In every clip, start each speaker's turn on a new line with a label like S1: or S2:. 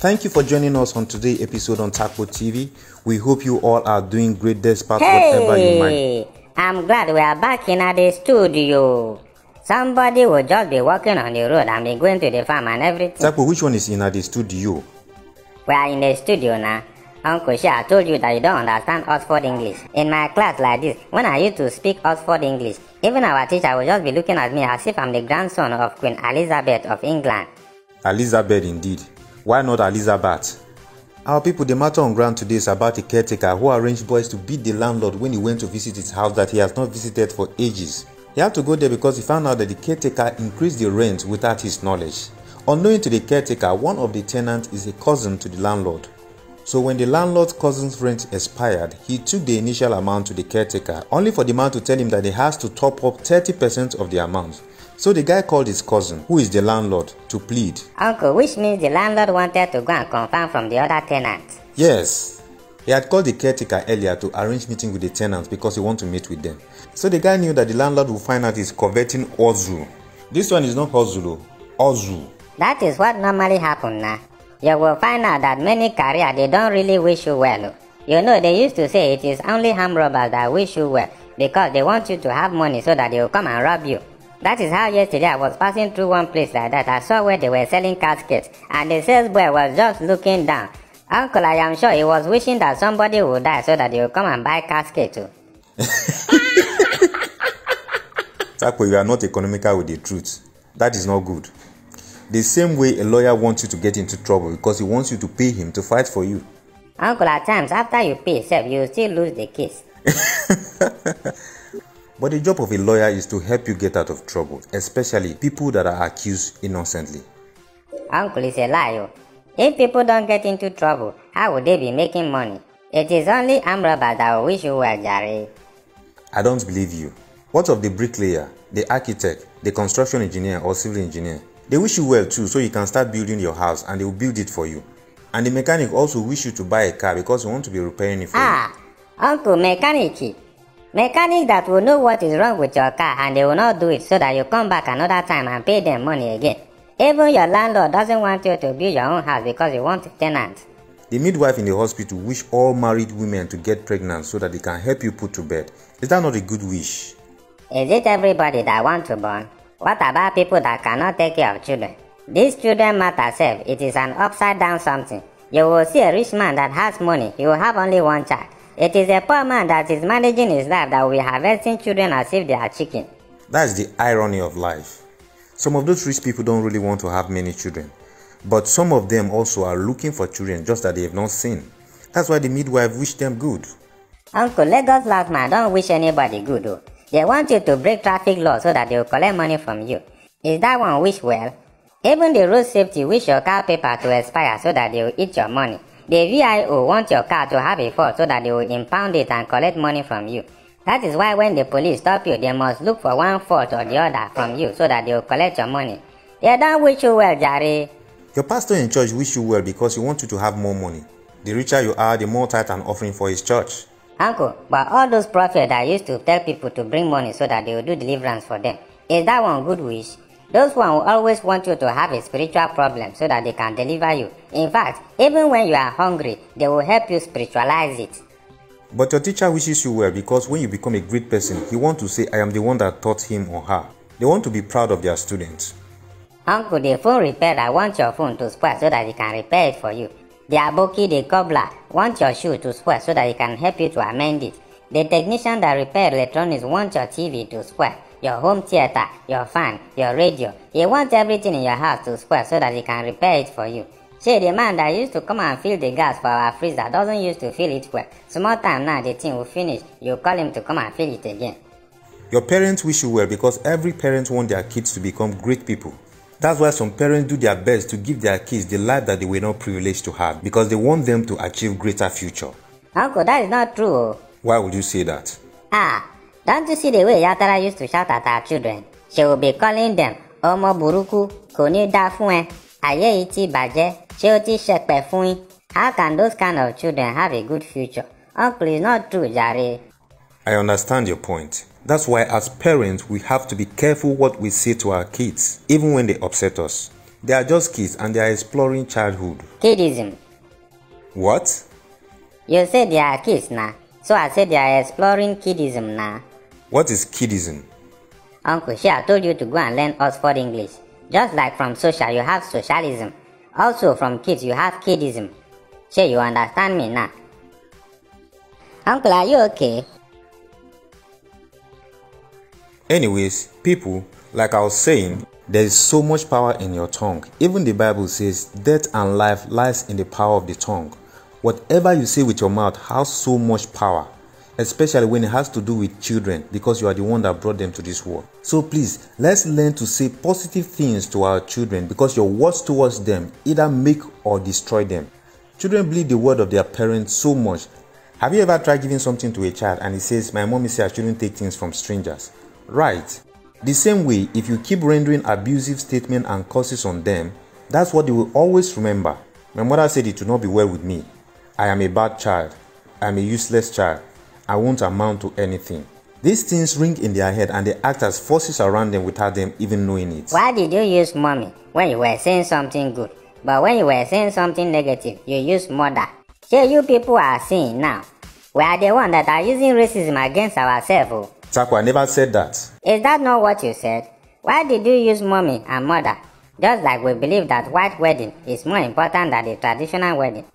S1: Thank you for joining us on today's episode on Oworitakpo TV. We hope you all are doing great despite whatever you might.
S2: I'm glad we are back in the studio. Somebody will just be walking on the road and be going to the farm and everything.
S1: Oworitakpo, which one is in the studio?
S2: We are in the studio now. Uncle Shia told you that you don't understand Oxford English. In my class like this, when I used to speak Oxford English, even our teacher would just be looking at me as if I'm the grandson of Queen Elizabeth of England.
S1: Elizabeth indeed. Why not Elizabeth? Our people, the matter on ground today is about a caretaker who arranged boys to beat the landlord when he went to visit his house that he has not visited for ages. He had to go there because he found out that the caretaker increased the rent without his knowledge. Unknowing to the caretaker, one of the tenants is a cousin to the landlord. So when the landlord's cousin's rent expired, he took the initial amount to the caretaker, only for the man to tell him that he has to top up 30% of the amount. So the guy called his cousin, who is the landlord, to plead.
S2: Uncle, which means the landlord wanted to go and confirm from the other tenants.
S1: Yes. He had called the caretaker earlier to arrange meeting with the tenants because he wanted to meet with them. So the guy knew that the landlord would find out he's coveting Ozu. This one is not Ozulu, Ozu.
S2: That is what normally happens now. You will find out that many careers, they don't really wish you well. You know, they used to say it is only armed robbers that wish you well because they want you to have money so that they will come and rob you. That is how yesterday I was passing through one place like that. I saw where they were selling caskets and the salesboy was just looking down. Uncle, I am sure he was wishing that somebody would die so that they will come and buy casket too.
S1: Oworitakpo, you are not economical with the truth. That is not good. The same way a lawyer wants you to get into trouble because he wants you to pay him to fight for you.
S2: Uncle, at times after you pay yourself, you will still lose the case.
S1: But the job of a lawyer is to help you get out of trouble, especially people that are accused innocently.
S2: Uncle, is a lie. If people don't get into trouble, how would they be making money? It is only armed robbers that will wish you well, Jerry.
S1: I don't believe you. What of the bricklayer, the architect, the construction engineer or civil engineer? They wish you well too, so you can start building your house and they will build it for you. And the mechanic also wish you to buy a car because he wants to be repairing it for you.
S2: Uncle, mechanic that will know what is wrong with your car and they will not do it so that you come back another time and pay them money again. Even your landlord doesn't want you to build your own house because you want a tenant.
S1: The midwife in the hospital wish all married women to get pregnant so that they can help you put to bed. Is that not a good wish?
S2: Is it everybody that wants to born? What about people that cannot take care of children? These children matter self, it is an upside down something. You will see a rich man that has money, he will have only one child. It is a poor man that is managing his life that will be harvesting children as if they are chicken.
S1: That's the irony of life. Some of those rich people don't really want to have many children. But some of them also are looking for children just that they have not seen. That's why the midwife wish them good.
S2: Uncle, Lagos last man don't wish anybody good though. They want you to break traffic laws so that they will collect money from you. Is that one wish well? Even the road safety wish your car paper to expire so that they will eat your money. The VIO want your car to have a fault so that they will impound it and collect money from you. That is why when the police stop you, they must look for one fault or the other from you so that they will collect your money. They don't wish you well, Jerry.
S1: Your pastor in church wish you well because he wants you to have more money. The richer you are, the more tithe and offering for his church.
S2: Uncle, but all those prophets that used to tell people to bring money so that they will do deliverance for them, is that one good wish? Those one will always want you to have a spiritual problem so that they can deliver you. In fact, even when you are hungry, they will help you spiritualize it.
S1: But your teacher wishes you well because when you become a great person, he wants to say, I am the one that taught him or her. They want to be proud of their students.
S2: Uncle, the phone repairer wants your phone to spoil so that he can repair it for you. The aboki, the cobbler, wants your shoe to spoil so that he can help you to amend it. The technician that repairs electronics wants your TV to spoil, your home theater, your fan, your radio. He wants everything in your house to spoil so that he can repair it for you. Say, the man that used to come and fill the gas for our freezer doesn't used to fill it well. Small time now the thing will finish, you call him to come and fill it again.
S1: Your parents wish you well because every parent wants their kids to become great people. That's why some parents do their best to give their kids the life that they were not privileged to have because they want them to achieve greater future.
S2: Uncle, that is not true.
S1: Why would you say that?
S2: Don't you see the way Yatara used to shout at our children? She will be calling them Omo Buruku, Koni Da Fuen, Aye Iti Baje, Sheoti Shekpe Fuen. How can those kind of children have a good future? Uncle, it's not true, Jare.
S1: I understand your point. That's why as parents, we have to be careful what we say to our kids, even when they upset us. They are just kids and they are exploring childhood.
S2: Kidism.
S1: What?
S2: You said they are kids now, so I said they are exploring kidism now.
S1: What is kidism?
S2: Uncle Shia told you to go and learn Oxford English. Just like from social you have socialism, also from kids you have kidism. Sure, you understand me now? Uncle, are you okay?
S1: Anyways, people, like I was saying, there is so much power in your tongue. Even the Bible says death and life lies in the power of the tongue. Whatever you say with your mouth has so much power, especially when it has to do with children, because you are the one that brought them to this world. So please, let's learn to say positive things to our children, because your words towards them either make or destroy them. Children believe the word of their parents so much. Have you ever tried giving something to a child and he says, "My mommy said I shouldn't take things from strangers"? Right. The same way, if you keep rendering abusive statements and curses on them, that's what they will always remember. My mother said it would not be well with me. I am a bad child. I am a useless child. I won't amount to anything. These things ring in their head and they act as forces around them without them even knowing it.
S2: Why did you use mommy when you were saying something good, but when you were saying something negative, you used mother? So you people are seeing now, we are the ones that are using racism against ourselves.
S1: Taco, I never said that.
S2: Is that not what you said? Why did you use mommy and mother? Just like we believe that white wedding is more important than the traditional wedding.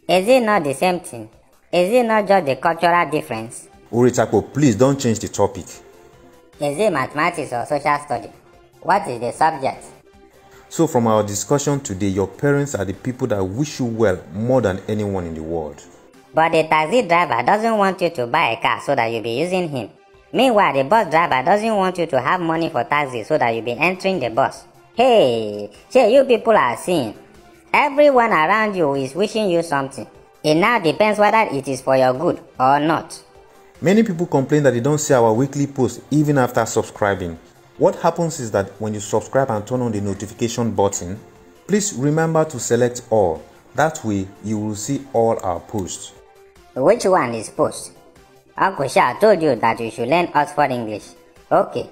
S2: Is it not the same thing? Is it not just the cultural difference?
S1: Oworitakpo, please don't change the topic.
S2: Is it mathematics or social study? What is the subject?
S1: So from our discussion today, your parents are the people that wish you well more than anyone in the world.
S2: But the taxi driver doesn't want you to buy a car so that you'll be using him. Meanwhile, the bus driver doesn't want you to have money for taxi so that you'll be entering the bus. Hey, you people are seeing. Everyone around you is wishing you something. It now depends whether it is for your good or not.
S1: Many people complain that they don't see our weekly posts even after subscribing. What happens is that when you subscribe and turn on the notification button, please remember to select all. That way, you will see all our posts.
S2: Which one is post? Uncle Sha told you that you should learn Oxford English. Okay,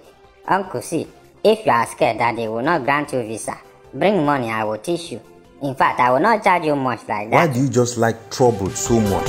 S2: Uncle C, if you are scared that they will not grant you visa, bring money, I will teach you. In fact, I will not charge you much like that.
S1: Why do you just like trouble so much?